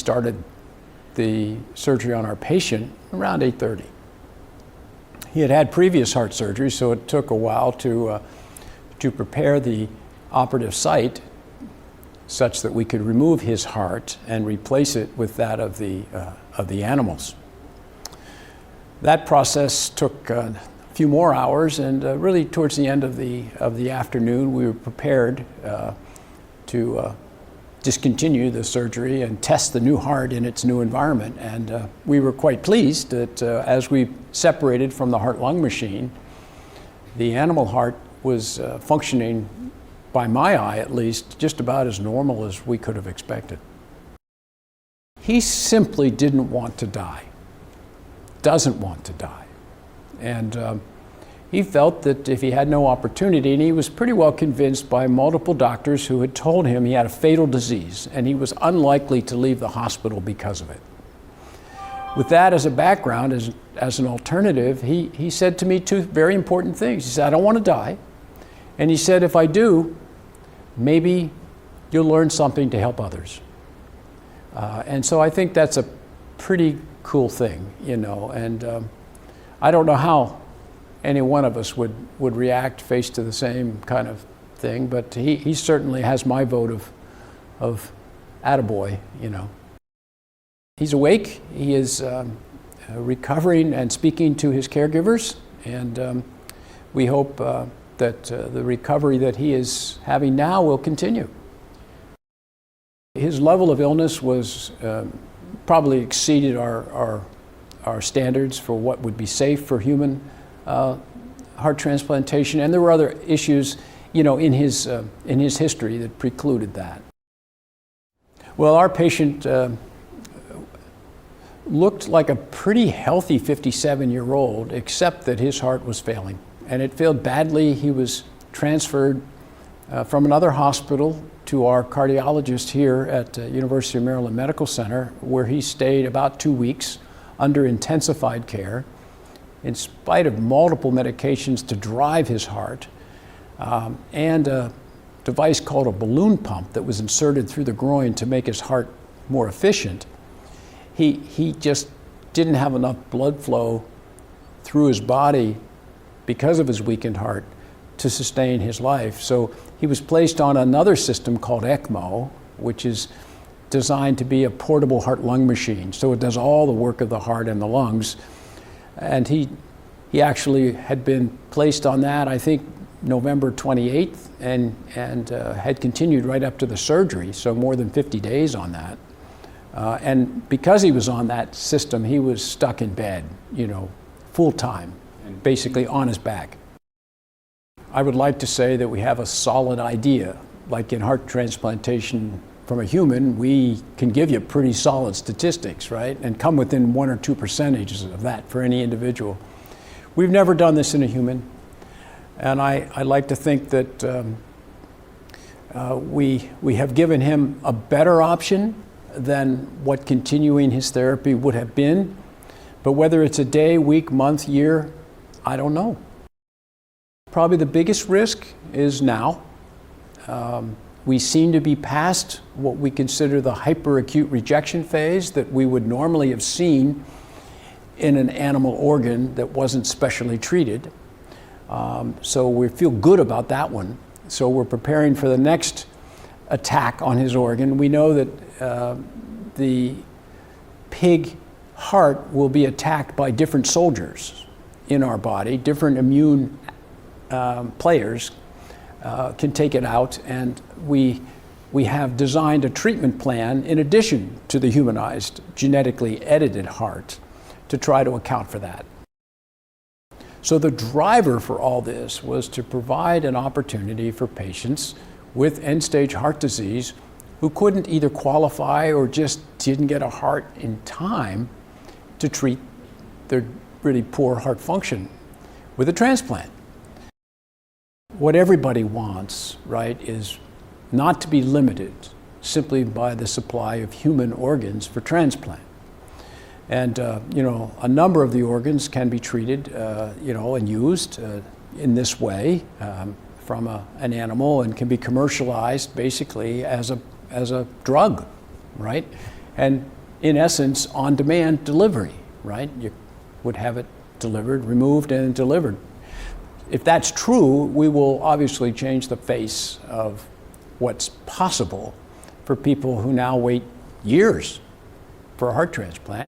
Started the surgery on our patient around 8:30. He had had previous heart surgery, so it took a while to prepare the operative site such that we could remove his heart and replace it with that of the animals. That process took a few more hours, and really towards the end of the afternoon, we were prepared to discontinue the surgery and test the new heart in its new environment. And we were quite pleased that as we separated from the heart-lung machine, the animal heart was functioning, by my eye at least, just about as normal as we could have expected. He simply didn't want to die, doesn't want to die. And he felt that if he had no opportunity, and he was pretty well convinced by multiple doctors who had told him he had a fatal disease and he was unlikely to leave the hospital because of it. With that as a background, as an alternative, he said to me two very important things. He said, I don't want to die. And he said, if I do, maybe you'll learn something to help others. And so I think that's a pretty cool thing, you know, and I don't know how any one of us would react faced to the same kind of thing, but he certainly has my vote of attaboy, you know. He's awake, he is recovering and speaking to his caregivers, and we hope that the recovery that he is having now will continue. His level of illness was probably exceeded our standards for what would be safe for human heart transplantation, and there were other issues, you know, in his history that precluded that. Well, our patient looked like a pretty healthy 57-year-old, except that his heart was failing, and it failed badly. He was transferred from another hospital to our cardiologist here at University of Maryland Medical Center, where he stayed about 2 weeks under intensified care, in spite of multiple medications to drive his heart, and a device called a balloon pump that was inserted through the groin to make his heart more efficient. He just didn't have enough blood flow through his body because of his weakened heart to sustain his life. So he was placed on another system called ECMO, which is designed to be a portable heart-lung machine. So it does all the work of the heart and the lungs. And he actually had been placed on that, I think, November 28th, and had continued right up to the surgery, so more than 50 days on that. And because he was on that system, he was stuck in bed, you know, full time, and basically on his back. I would like to say that we have a solid idea. Like in heart transplantation from a human, we can give you pretty solid statistics, right? And come within 1 or 2 percentages of that for any individual. We've never done this in a human. And I like to think that we have given him a better option than what continuing his therapy would have been. But whether it's a day, week, month, year, I don't know. Probably the biggest risk is now. We seem to be past what we consider the hyperacute rejection phase that we would normally have seen in an animal organ that wasn't specially treated. So we feel good about that one. So we're preparing for the next attack on his organ. We know that the pig heart will be attacked by different soldiers in our body. Different immune players can take it out, and we have designed a treatment plan in addition to the humanized, genetically edited heart to try to account for that. So the driver for all this was to provide an opportunity for patients with end-stage heart disease who couldn't either qualify or just didn't get a heart in time to treat their really poor heart function with a transplant. What everybody wants, right, is not to be limited simply by the supply of human organs for transplant. And you know, a number of the organs can be treated, you know, and used in this way from an animal, and can be commercialized basically as a drug, right? and in essence, on-demand delivery, right? You would have it delivered, removed, and delivered. If that's true, we will obviously change the face of what's possible for people who now wait years for a heart transplant.